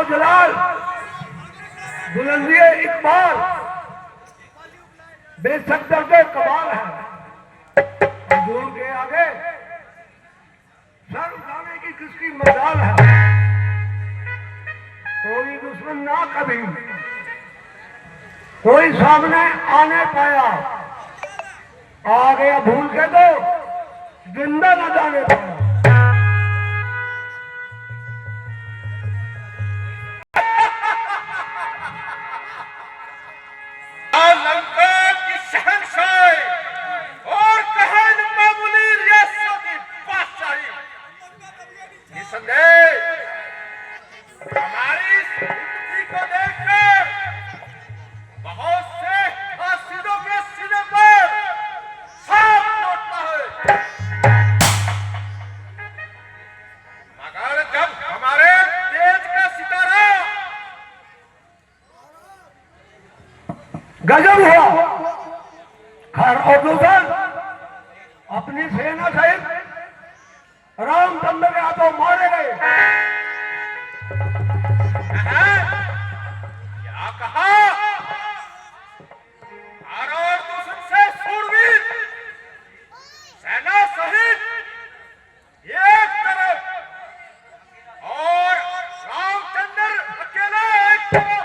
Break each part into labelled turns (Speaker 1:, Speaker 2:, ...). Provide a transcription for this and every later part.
Speaker 1: जलाल बुलंदी इकबाल बेशक दर्दे कमाल है। हजूर के आगे सर उठाने की किसकी मजाल है। कोई दुश्मन ना कभी कोई सामने आने पाया, आ गया भूल के तो जिंदा न जाने पाया। गजब हुआ। खैर और दूसर अपनी सेना सहित रामचंद्र के हाथों मारे गए।
Speaker 2: क्या कहा? और दूसर से सूरवीर सेना सहित एक तरफ और रामचंद्र अकेला एक तरफ।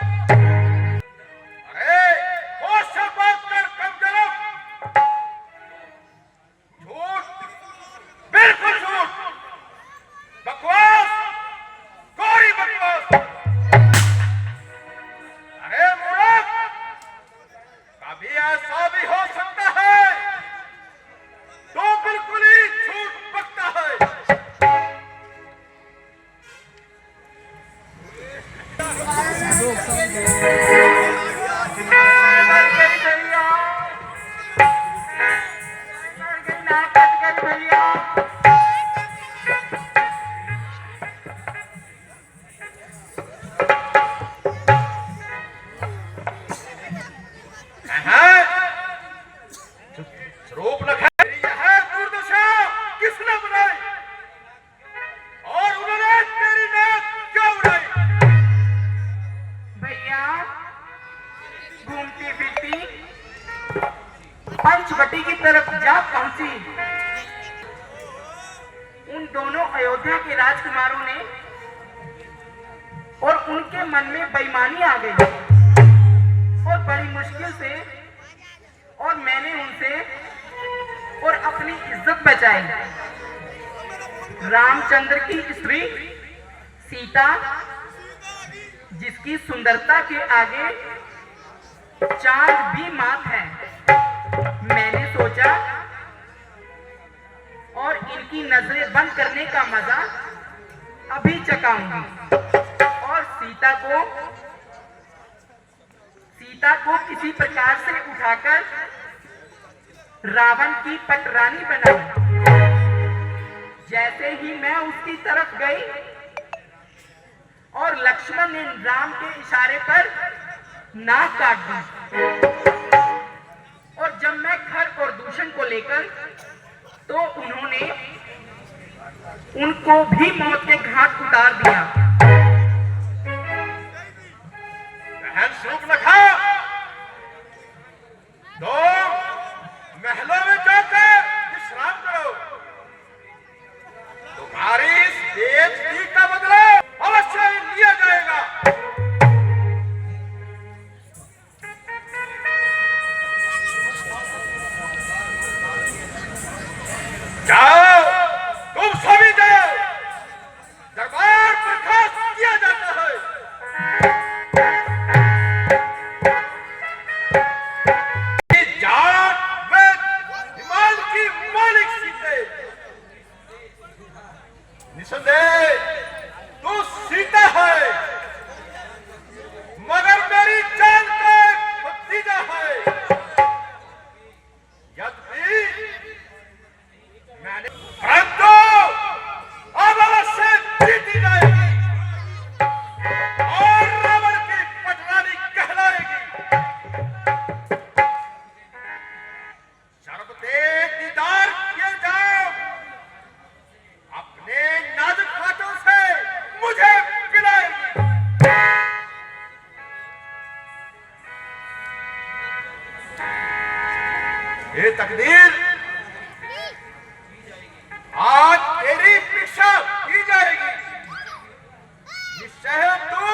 Speaker 2: ऐसा भी हो सकता है तो बिल्कुल ही झूठ बकता है।
Speaker 3: पंचवटी की तरफ जा पहुंची। उन दोनों अयोध्या के राजकुमारों ने और उनके मन में बेईमानी आ गई और बड़ी मुश्किल से अपनी इज्जत बचाई। रामचंद्र की स्त्री सीता, जिसकी सुंदरता के आगे चांद भी मात है, मैंने सोचा और इनकी नजरें बंद करने का मजा अभी चखाऊंगी और सीता को किसी प्रकार से उठाकर रावण की पटरानी बनाऊं। जैसे ही मैं उसकी तरफ गई और लक्ष्मण ने राम के इशारे पर नाक काट दी, और जब मैं खर और दूषण को लेकर, तो उन्होंने उनको भी मौत के घाट उतार दिया।
Speaker 2: बहन सूर्पनखा, दो महलों में जाकर विश्राम करो। तुम्हारी इस बेइज्जती का बदला अवश्य लिया जाएगा। जाओ, तुम सभी जाओ, दरबार बर्खास्त किया जाता है। जाट में हिमाल की मालिक सीते, निसंदेह तू सीता है, मगर मेरी जान का भतीजा है। यद्यपि मैंने, परंतु अब अवश्य जीती जाएगी और रावण की पटरानी कहलाएगी। शर्बते दीदार किए जाओ, अपने नाजुक हाथों से मुझे पिलाएगी। ये तकदीर, आज तेरी परीक्षा की जाएगी। निश्चय तू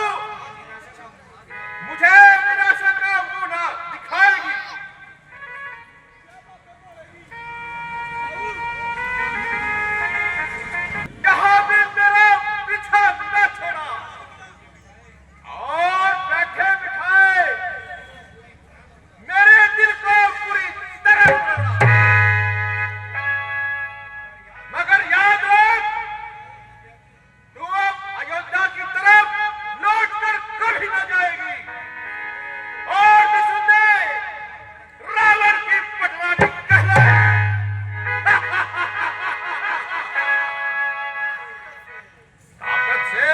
Speaker 2: मुझे निराशा का मुंह ना दिखाएगी। कहाँ भी मेरा पीछा न छोड़ा और बैठे बिठाए मेरे दिल को पूरी तरह तोड़ा। मगर याद रख, तू अब अयोध्या की तरफ लौटकर कभी न जाएगी और निसंदेह रावण की पटरानी कहलाएगी। ताकत से,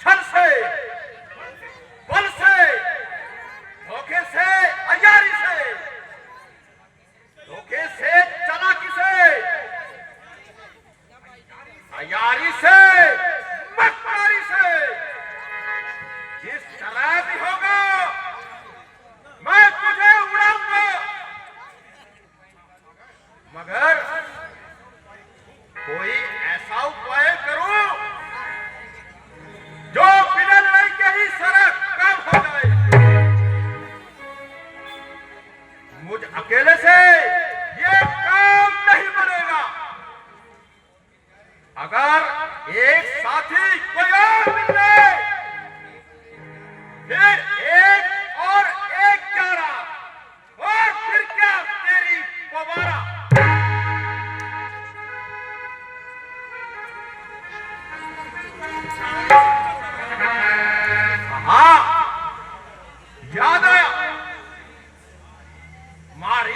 Speaker 2: छल से, बल से, धोखे से, अयारी से, धोखे से, चालाकी से, अयारी से, मक्कारी से, जिस तरह भी होगा मैं तुझे उड़ाऊंगा। मगर कोई ऐसा उपाय करो जो बिना लड़ाई के ही सारा काम हो जाए। मुझ अकेले से ये काम नहीं बनेगा। अगर एक साथी कोई और मिल जाए, फिर एक और एक 11 और फिर क्या तेरी पवारा। हाँ, याद आया, मारी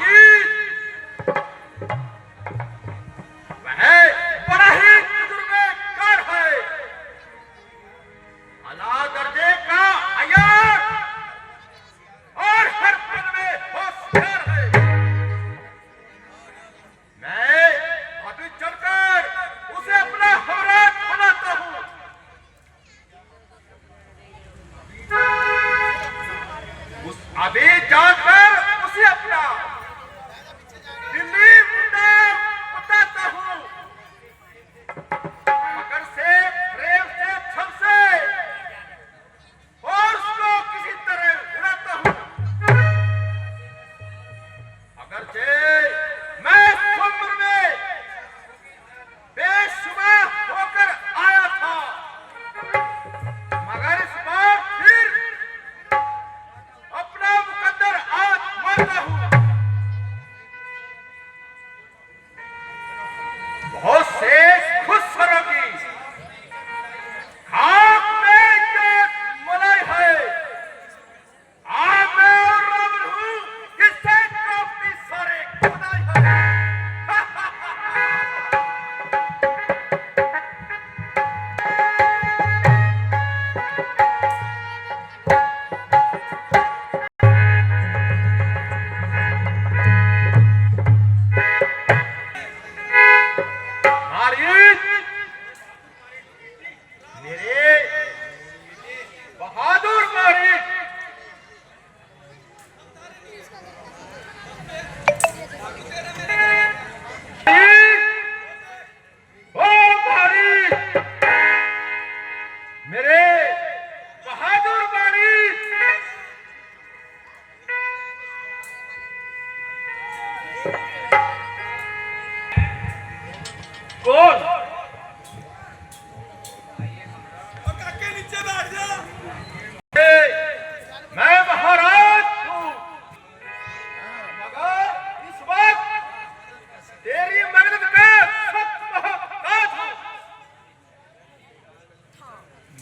Speaker 2: चुका हूं। बहुत से खुशरों की खाक में जो मलाई है, आज मैं और रावण हूं किससे काफी सारे खुदाई है। मारिच, मेरे बहादुर मारिच, ओ मारिच, मेरे बहादुर मारिच, कौन? मैं महाराज हूं, मगर इस वक्त तेरी मदद का सख्त मोहताज हूं।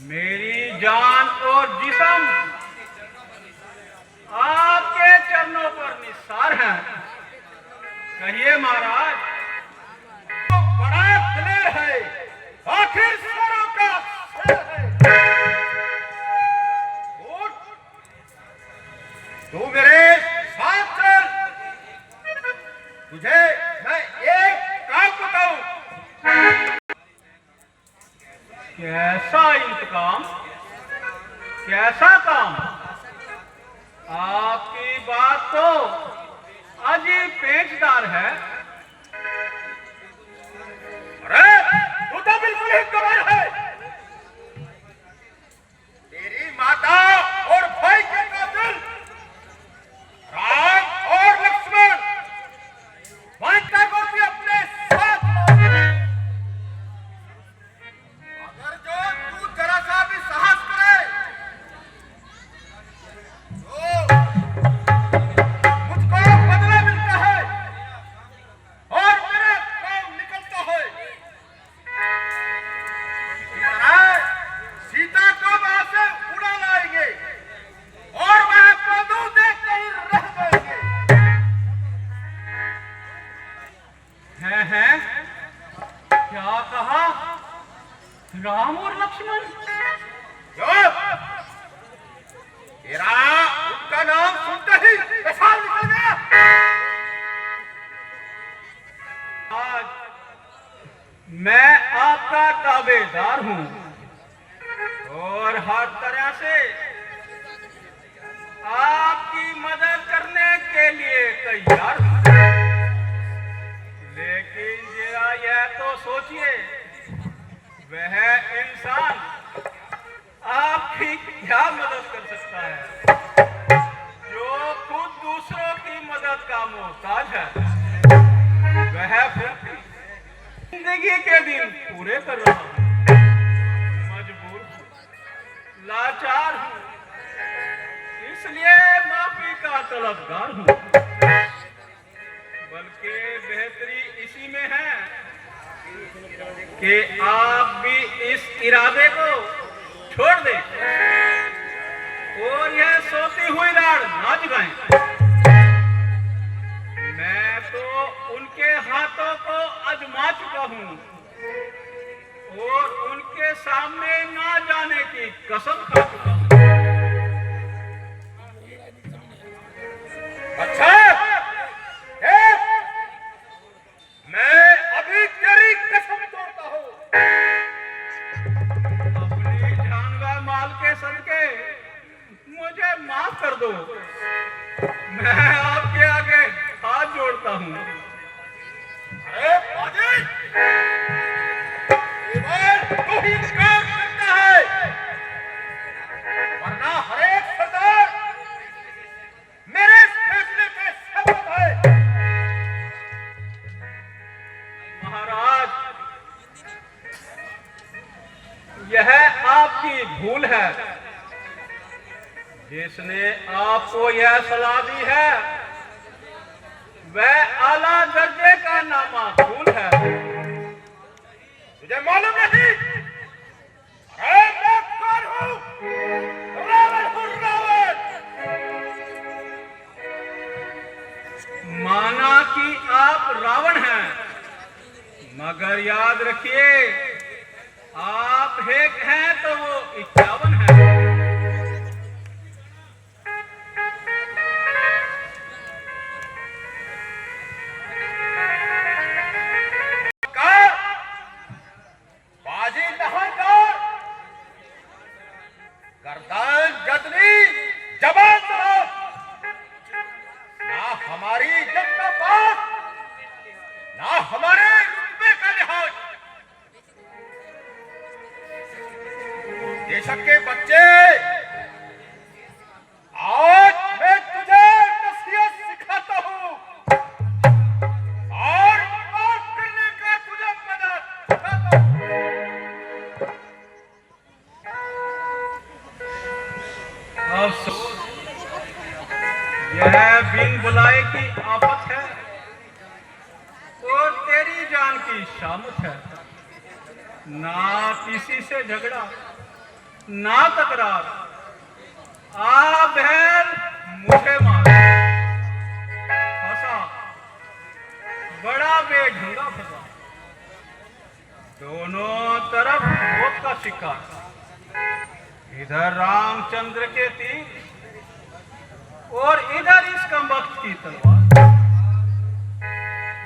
Speaker 4: मेरी जान और जिस्म आपके चरणों पर निसार है। कहिए महाराज।
Speaker 2: तो बड़ा दिलेर है, आखिर स्वरों का शेर है। उठ, तू मेरे साथ चल, तुझे मैं एक काम बताऊं।
Speaker 4: कैसा इंतकाम, कैसा काम? आपकी बात तो अजीब पेचदार है।
Speaker 2: अरे तू तो बिल्कुल ही कमर है। तेरी माता और भाई के कातिल राम और लक्ष्मण वानता को भी अपने साथ लाए। अगर जो तू जरा सा भी साहस करे तो मुझको बदला मिलता है और मेरा काम निकलता है। सीता को वहां से उड़ा लाएंगे और वह पौधों देखते ही रह जाएंगे।
Speaker 4: हैं? क्या कहा? राम और लक्ष्मण?
Speaker 2: क्यों? तेरा उनका नाम सुनते ही पेशाब निकल गया।
Speaker 4: आज मैं आपका ताबेदार हूं और हर तरह से आपकी मदद करने के लिए तैयार हूं। लेकिन जरा यह तो सोचिए, वह इंसान आपकी क्या मदद कर सकता है जो खुद दूसरों की मदद का मोहताज है? वह फिर जिंदगी के दिन पूरे कर रहा हूं, मजबूर हूं, लाचार हूं, इसलिए माफी का तलबगार हूं। बल्कि बेहतरी इसी में है कि आप भी इस इरादे को छोड़ दें और यह सोती हुई राड ना जगाएं। मैं तो उनके हाथों को आजमा चुका हूं और उनके सामने ना जाने की कसम खा चुका हूं।
Speaker 2: अच्छा, मैं अभी तेरी कसम तोड़ता हूं।
Speaker 4: अपनी जान व माल के सदके मुझे माफ कर दो। मैं आपके आगे हाथ जोड़ता हूं।
Speaker 2: अरे बाजी, तू ही काम करता है, वरना हर एक सरदार मेरे फैसले पे सहमत है।
Speaker 4: महाराज, यह आपकी भूल है। जिसने आपको यह सलाह दी है वह आला दर्जे का नामाकूल है।
Speaker 2: तुझे मालूम नहीं? अरे मैं कौन हूं? रावण हूं, रावण।
Speaker 4: माना कि आप रावण हैं, मगर याद रखिए आप एक हैं तो वो 51 है।
Speaker 2: बाजी नहीं कर, गर्दन जतनी, जबान चलाओ। ना हमारी इज्जत का बात, ना हमारे रुतबे का लिहाज। देशक के बच्चे, आज मैं तुझे नसीहत सिखाता हूं और माफ करने का तुझे मदद सिखाता हूं।
Speaker 4: अफसोस, यह बिन बुलाए की आफत है और तेरी जान की शामत है। ना किसी से झगड़ा, ना तकरार, आ बहन मुझे मार। फंसा, बड़ा बेढंगा फंसा, दोनों तरफ मौत का शिकार। इधर रामचंद्र के तीर और इधर इस कमबख्त की तलवार।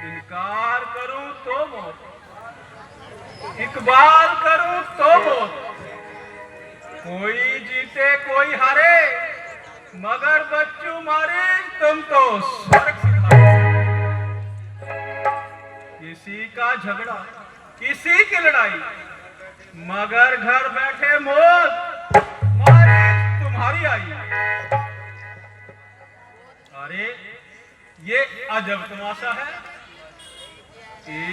Speaker 4: इनकार करूं तो मौत, इकबाल करूं तो मौत। कोई जीते कोई हारे, मगर बच्चू मारे तुम तो स्वर्ग सिधारे। किसी का झगड़ा, किसी की लड़ाई, मगर घर बैठे मौत मारे तुम्हारी आई। अरे ये अजब तमाशा है।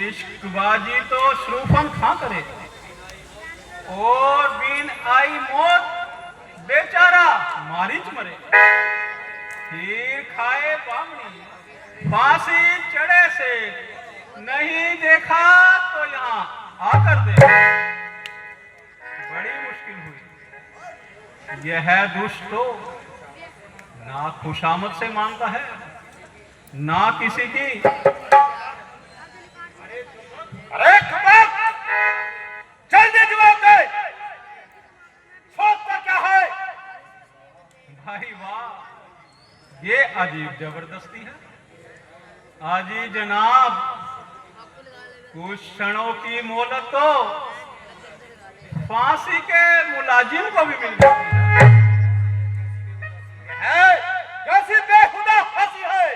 Speaker 4: इश्कबाजी तो शरूफन खां करे और बिन आई मौत बेचारा मारिच मरे। खीर खाए बामणी, फांसी चढ़े से, नहीं देखा तो यहाँ आकर दे। बड़ी मुश्किल हुई। यह दुष्ट तो ना खुशामद से मांगता है, ना किसी की।
Speaker 2: अरे कबाब, जल्दी जवाब दे। सोचता क्या है?
Speaker 4: भाई वाह, ये अजीब जबरदस्ती है। आजी जनाब, कुछ क्षणों की मोहलत तो फांसी के मुलाजिम को भी मिल जाती है।
Speaker 2: कैसी बेहुदा हंसी है।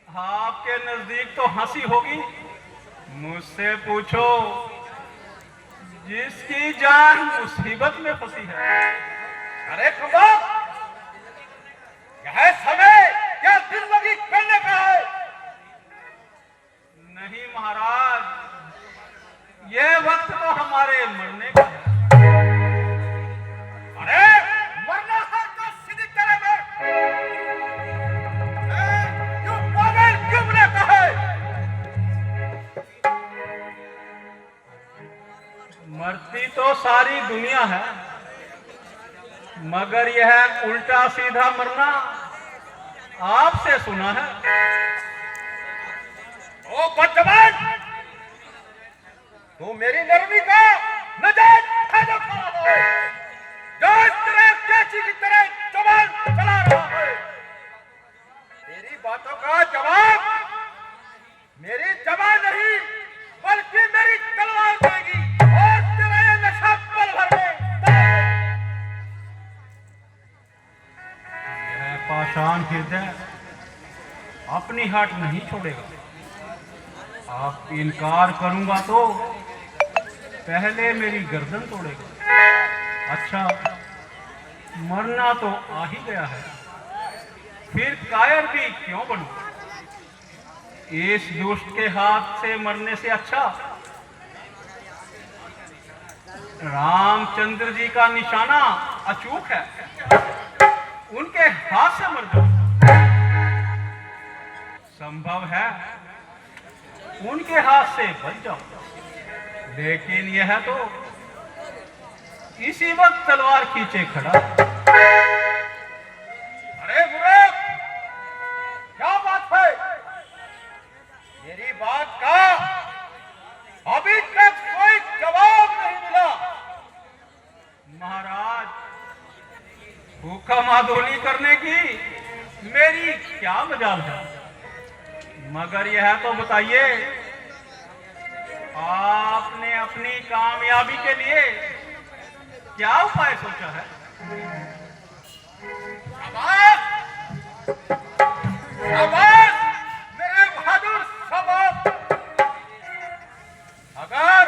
Speaker 4: आपके नजदीक तो हंसी होगी, मुझसे पूछो जिसकी जान मुसीबत में फंसी है।
Speaker 2: अरे कबाब, यह समय क्या जिंदगी करने का है?
Speaker 4: नहीं महाराज, यह वक्त तो हमारे मरने का है।
Speaker 2: अरे मरना है तो सीधी तरह मर। क्यों पागल क्यों बनता है?
Speaker 4: मरती तो सारी दुनिया है, मगर यह उल्टा सीधा मरना आपसे सुना है।
Speaker 2: ओ बदजबान, तू मेरी नरमी का नजायज फायदा उठा रहा है। जो इस तरह कैची की तरह जबान चला रहा है। तेरी बातों का जवाब मेरी जबान नहीं, बल्कि मेरी तलवार देगी और तेरा ये नशा पल भर में
Speaker 4: यह पाषाण हृदय अपनी हट नहीं छोड़ेगा। आप इनकार करूंगा तो पहले मेरी गर्दन तोड़ेगा। अच्छा, मरना तो आ ही गया है, फिर कायर भी क्यों बनूं? इस दुष्ट के हाथ से मरने से अच्छा रामचंद्र जी का निशाना अचूक है, उनके हाथ से मर जाओ। संभव है उनके हाथ से बच जाओ, लेकिन यह तो इसी वक्त तलवार खींचे खड़ा।
Speaker 2: अरे मूर्ख, क्या बात है? मेरी बात का अभी तक कोई जवाब नहीं मिला।
Speaker 4: महाराज, हुक्म आदोली करने की मेरी क्या मजाल है, मगर यह तो बताइए आपने अपनी कामयाबी के लिए क्या उपाय सोचा है?
Speaker 2: शाबाश! शाबाश! मेरे बहादुर शाबाश! अगर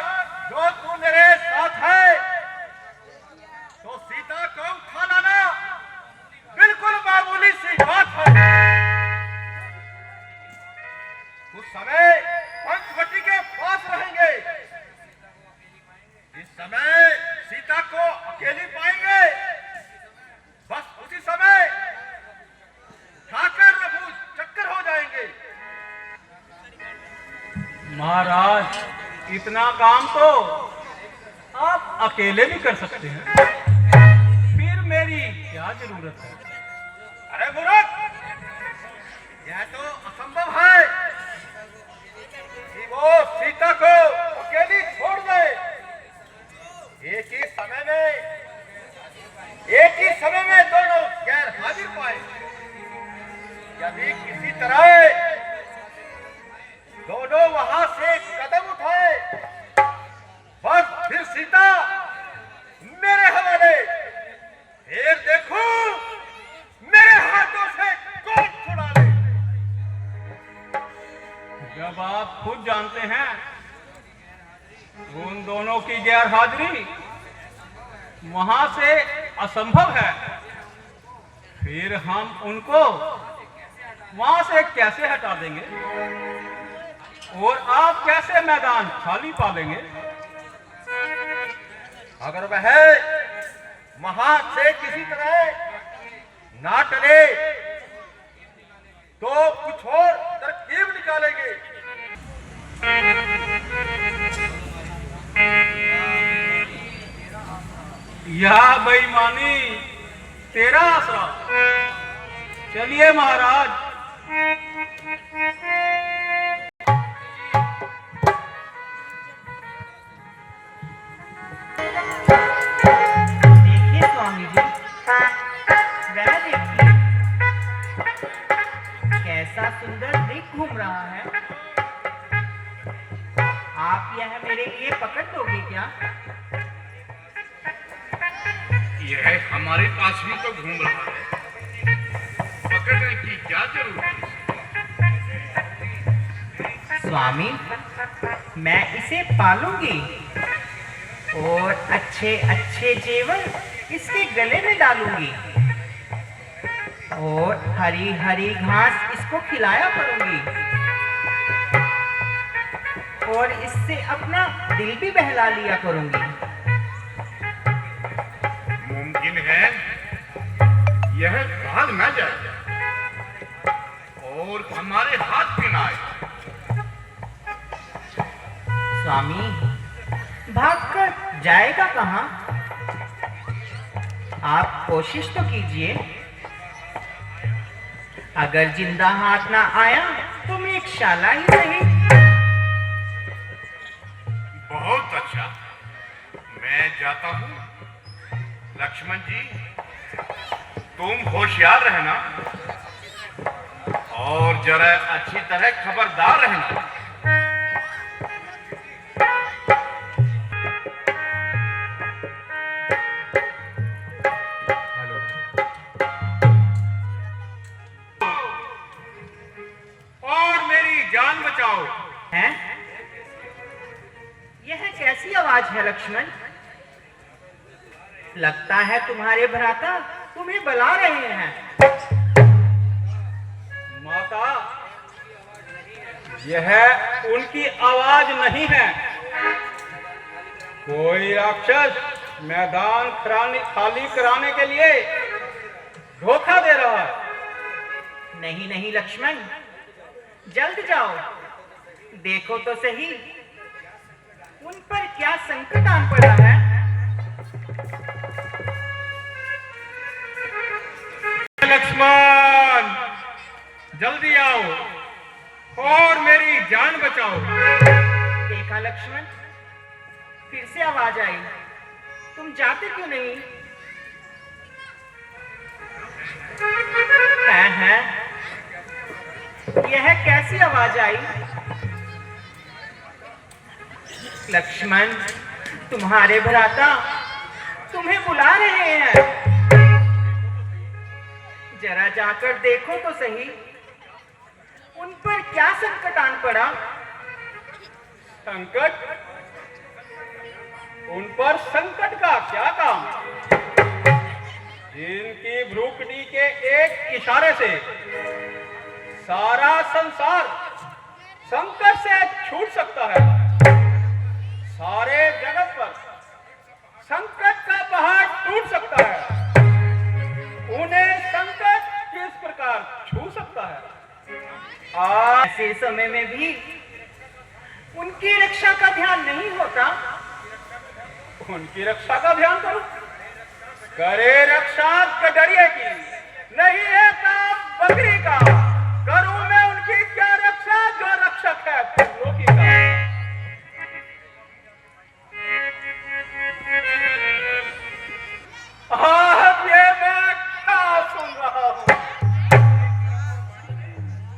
Speaker 2: जो तू मेरे साथ है तो सीता को उठा लाना बिल्कुल मामूली सी बात है। उस समय पंचवटी के पास रहेंगे। इस समय सीता को अकेली पाएंगे। बस उसी समय ठाकर रघु चक्कर हो जाएंगे।
Speaker 4: महाराज, इतना काम तो आप अकेले भी कर सकते हैं, फिर मेरी क्या जरूरत है?
Speaker 2: अरे मूर्ख, यह तो असंभव है कि वो सीता को अकेली छोड़ दे। एक ही समय में दोनों गैर हाजिर पाए। यदि किसी तरह दोनों वहां से कदम उठाए, बस फिर सीता मेरे हवाले। फिर देखो मेरे हाथों से कौन छुड़ा ले।
Speaker 4: जब आप खुद जानते हैं उन दोनों की गैर हाजिरी वहां से असंभव है, फिर हम उनको वहां से कैसे हटा देंगे और आप कैसे मैदान खाली पालेंगे?
Speaker 2: अगर वह वहां से किसी तरह ना टले तो कुछ और तरकीब निकालेंगे।
Speaker 4: यह बेईमानी तेरा आसरा। चलिए महाराज।
Speaker 3: देखिए स्वामी जी, वह देखिए कैसा सुंदर दिख घूम रहा है। आप यह मेरे लिए पकड़ दोगे क्या?
Speaker 5: यह हमारे पास भी तो घूम रहा है, पकड़ने की क्या जरूरत है?
Speaker 3: स्वामी, मैं इसे पालूंगी और अच्छे अच्छे जेवर इसके गले में डालूंगी और हरी हरी घास इसको खिलाया करूंगी और इससे अपना दिल भी बहला लिया करूंगी।
Speaker 5: मुमकिन है यह भाग न जाए और हमारे हाथ भी ना आए।
Speaker 3: स्वामी, भागकर जाएगा कहां? आप कोशिश तो कीजिए। अगर जिंदा हाथ ना आया तो मेघशाला ही सही।
Speaker 5: बहुत अच्छा, मैं जाता हूँ। लक्ष्मण जी, तुम होशियार रहना और जरा अच्छी तरह खबरदार रहना।
Speaker 4: और मेरी जान बचाओ।
Speaker 3: हैं? यह कैसी आवाज है लक्ष्मण? लगता है तुम्हारे भ्राता तुम्हें बुला रहे हैं।
Speaker 4: माता, यह उनकी आवाज नहीं है। कोई राक्षस मैदान खाली कराने के लिए धोखा दे रहा है।
Speaker 3: नहीं नहीं लक्ष्मण, जल्द जाओ, देखो तो सही उन पर क्या संकट आन पड़ा है।
Speaker 2: लक्ष्मण, जल्दी आओ और मेरी जान बचाओ।
Speaker 3: देखा लक्ष्मण, फिर से आवाज आई, तुम जाते क्यों नहीं? है यह कैसी आवाज आई? लक्ष्मण, तुम्हारे भ्राता तुम्हें बुला रहे हैं, जरा जाकर देखो तो सही उन पर क्या संकट आन पड़ा।
Speaker 2: संकट? उन पर संकट का क्या काम? जिनकी भ्रुकुटी के एक इशारे से सारा संसार संकट से छूट सकता है। सारे जगत पर संकट का पहाड़ टूट सकता है। उन्हें संकट किस प्रकार छू सकता है?
Speaker 3: ऐसे समय में भी उनकी रक्षा का ध्यान नहीं होता।
Speaker 2: उनकी रक्षा का ध्यान करो, करे रक्षा गडरिए की, नहीं है काम बकरी का। करूं मैं उनकी क्या रक्षा जो रक्षक है त्रिलोकी का। आज ये मैं क्या सुन रहा हूं?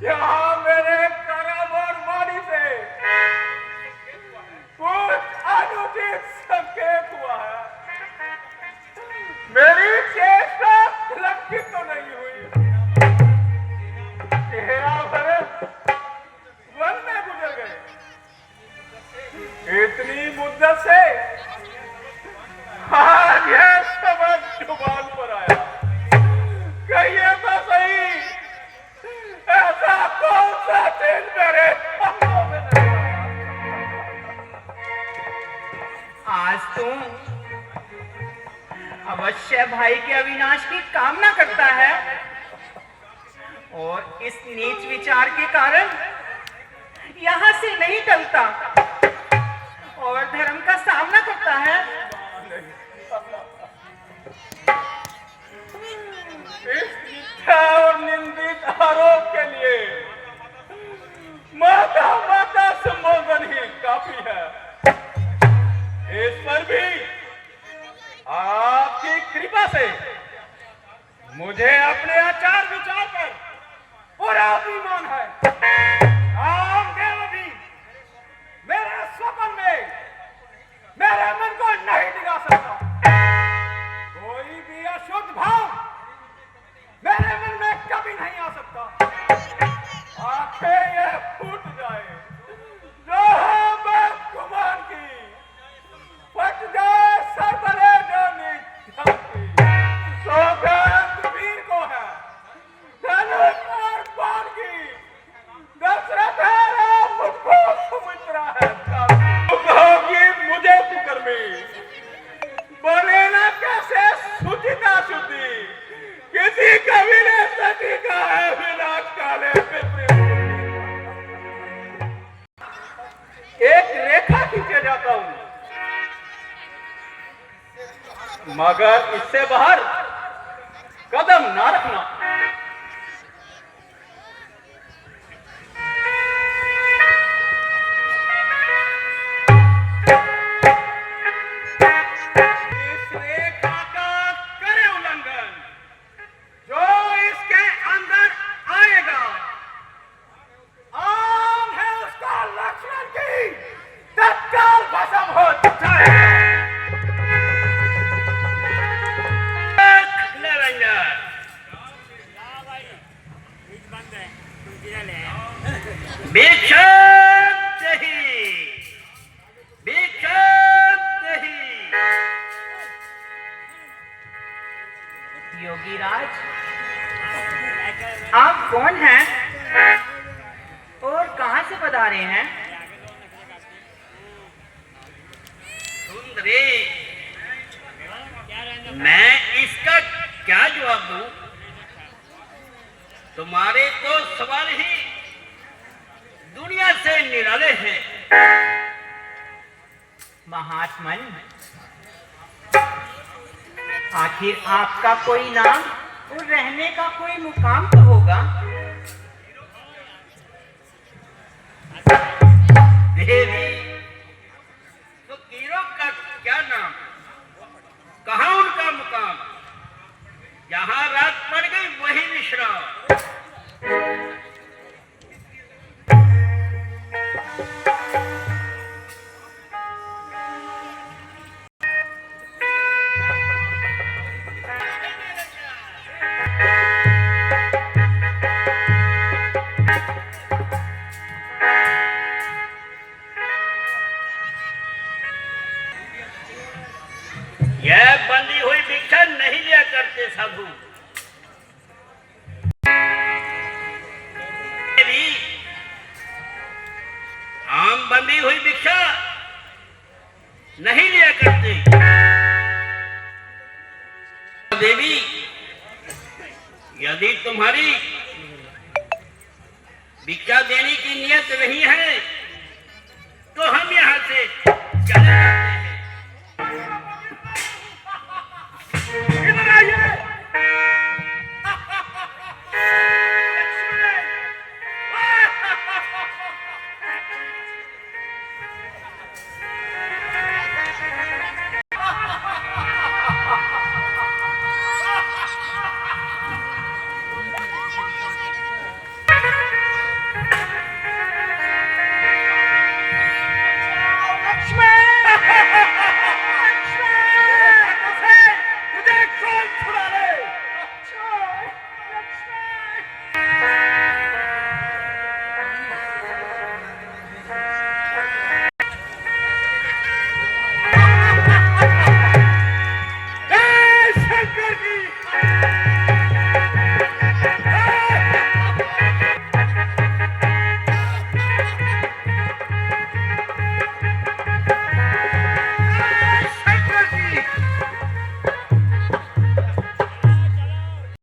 Speaker 2: यहाँ मेरे कर्म और वाणी से कुछ अनुचित संकेत हुआ है। मेरी चेष्टा लक्षित तो नहीं हुई। तेरा बरस वन में गुजर गए। इतनी मुद्दत से आज यह समझ जुबान पर आया। कहिए तो सही, ऐसा कौन सा दिन मेरे हाथों में नहीं आया?
Speaker 3: आज तुम अवश्य भाई के अविनाश की कामना करता है और इस नीच विचार के कारण यहां से नहीं टलता और धर्म का सामना करता है।
Speaker 2: इस मिथ्या और निंदित आरोप के लिए माता माता संबोधन ही काफी है। इस पर भी आपकी कृपा से मुझे अपने आचार विचार पर पूरा अभिमान है। कामदेव भी मेरे स्वप्न में मेरे मन को नहीं डिगा सकता। कोई भी अशुद्ध भाव मेरे मन में कभी नहीं आ सकता। आंखें ये फूट जाए जो मैं कुमार की, फट जाए सरबरे जो नीच की। सौगंध वीर को है धनुष और बाण की, दशरथ है राम मुझको सुमित्रा है। होगी मुझे कुकर्मी, बने ना कैसे सुचिता शुद्धि। किसी कवि ने सती का है विनाश काले एक रेखा खींचे जाता हूं, मगर इससे बाहर कदम ना रखना। इस रेखा का करे उल्लंघन, जो इसके अंदर आएगा आम है उसका लक्ष्मण की तत्काल भस्म हो जाएगा।
Speaker 3: योगी राज, आप कौन हैं और कहां से पधारे हैं?
Speaker 6: सुंदरी, मैं इसका क्या जवाब दूं? तुम्हारे तो सवाल ही दुनिया से निराले हैं।
Speaker 3: महात्मन, आखिर आपका कोई नाम और रहने का कोई मुकाम तो होगा।
Speaker 6: देवी, तो तीरों का क्या नाम, कहाँ उनका मुकाम, जहाँ रात पड़ गई वही विश्राम। यह बंधी हुई भिक्षा नहीं लिया करते साधु। देवी, आम बंधी हुई भिक्षा नहीं लिया करते। देवी, यदि तुम्हारी भिक्षा देने की नियत नहीं है तो हम यहाँ से चले जाते हैं।
Speaker 2: इधर आइए। तुझे कौन छुड़ा ले? जय शंकर की।